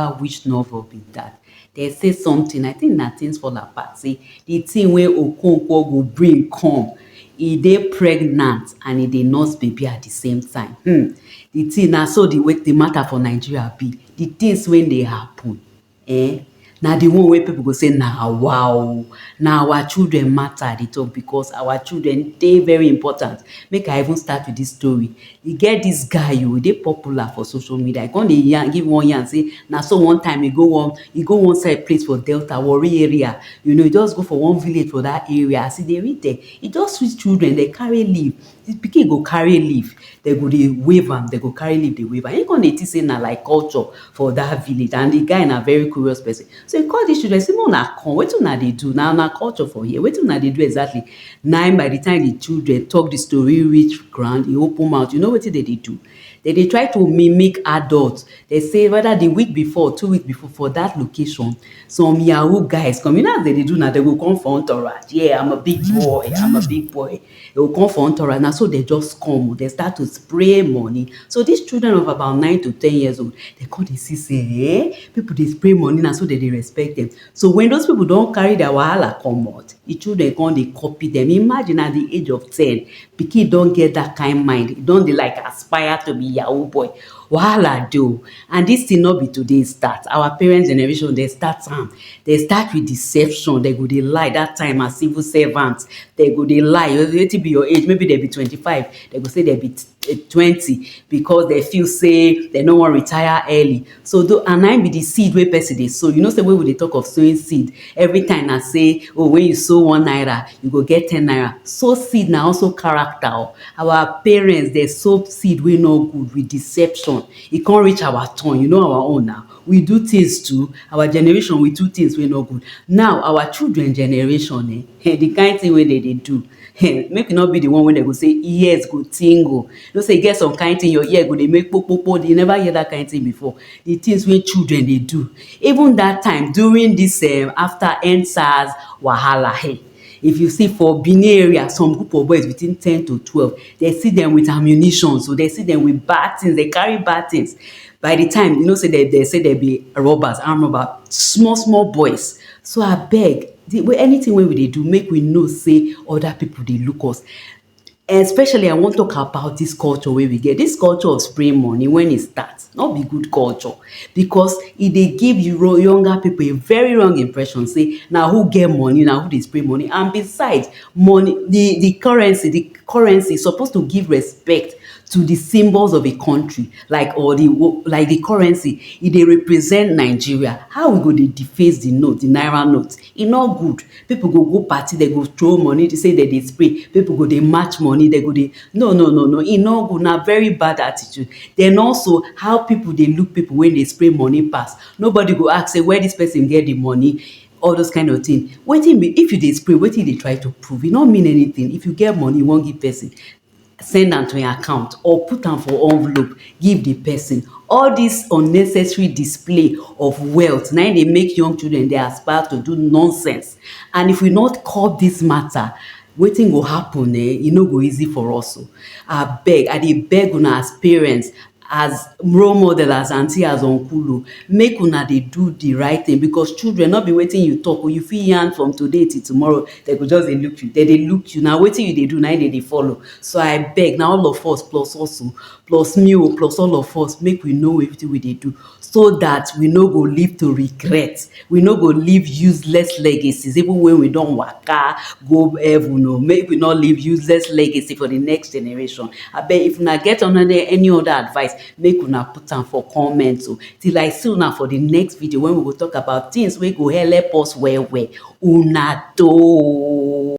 remember which novel be that. They say something, I think na Things Fall Apart, say the thing wey Okonkwo go bring come, e dey pregnant and e dey nurse baby at the same time. The thing na so the matter for Nigeria be. The things wey dey happen, na the one wey people go say na wow, na our children matter I dey talk, because our children dey very important. Make I even start with this story. E get this guy e dey popular for social media. I come dey give one yarn say na so one time e go one side place for Delta, Warri area. E just go for one village for that area. As e dey reach there, e just see children dey carry leaf. The pikin go carry leaf, they go dey wave am, they go carry leaf dey wave am. E come dey think say na like culture for that village, and the guy na very curious person. So he call these children say make una come, wetin una dey do? Na culture for here, wetin una dey do exactly? Na by the time the children talk the story reach ground, e open mouth. You know wetin they dey do? They dey try to mimic adults. They say whether the week before, 2 weeks before, for that location, some yahoo guys come. You know as they dey do now, they go come for entourage. Yeah, I'm a big boy, I'm a big boy. They go come for entourage. Now so they just come, they start to spray money. So these children of about 9 to 10 years old, they come dey see say, people dey spray money now, so they dey respect them. So when those people don carry their wahala comot, the children come dey copy them. Imagine at the age of 10, pikin don get that kind mind. E don dey like aspire to be yahoo boy. Wahala dey o. And this thing no be today start. Our parents generation, they start am. They start with deception. They go dey lie that time as civil servants. They go dey lie. Wetin be your age? Maybe they be 25. They go say they be 20 because they feel say they no wan retire early. So and na be the seed wey person dey sow. You know say when we dey talk of sowing seed, every time na say, oh, when you sow 1 naira, you go get 10 naira. Sow seed na also character o. Our parents dey sow seed wey no good with deception. E come reach our turn. You know our own now. We do things too. Our generation, we do things wey no good. Now our children generation, the kind thing wey they dey do, make e not be the one wey they go say ears go tingle. You know say e get some kind thing your ear go dey make kpokpokpo. You never hear that kind thing before. The things wey children dey do. Even that time during this after EndSARS wahala, if you see for Benin area, some group of boys between 10 to 12, they see them with ammunition. So they see them with bad things. They carry bad things. By the time, you know, say they say they be robbers, armed robbers, small boys. So I beg, anything wey we dey do, make we know say other people dey look us. Especially I wan talk about this culture wey we get. This culture of spraying money when e start, not be good culture, because e dey give you younger people a very wrong impression say na who get money, na who dey spray money. And besides, money, the currency is supposed to give respect to the symbols of a country, like the currency, e dey represent Nigeria. How we go dey deface the note, the naira note? E no good. People go party, they go throw money to say that they spray. People go dey match money, they go dey no. E no good. Na very bad attitude. Then also how people dey look people when they spray money pass. Nobody go ask say where this person get the money. All those kind of things. If you dey spray, wetin you dey try to prove? E no mean anything. If you get money, you wan give person, send am to your account or put am for envelope, give the person. All this unnecessary display of wealth, na dey make young children dey aspire to do nonsense. And if we not curb this matter, wetin go happen? E no go easy for us. Abeg, I dey beg una as parents, as role model, as aunty, as uncle, make una dey do the right thing, because children no be wetin you talk, or you fit yarn from today till tomorrow, they go just dey look you. They dey look you. Now wetin you dey do, na they dey follow. So I beg, now all of us plus also, plus me, plus all of us, make we know everything we dey do, so that we no go live to regret. We no go leave useless legacies, even when we don waka go heaven. Make we not leave useless legacy for the next generation. Abeg, if una get any other advice, make una put am for comment. Till I see una for the next video, when we go talk about things wey go help us well. Una do.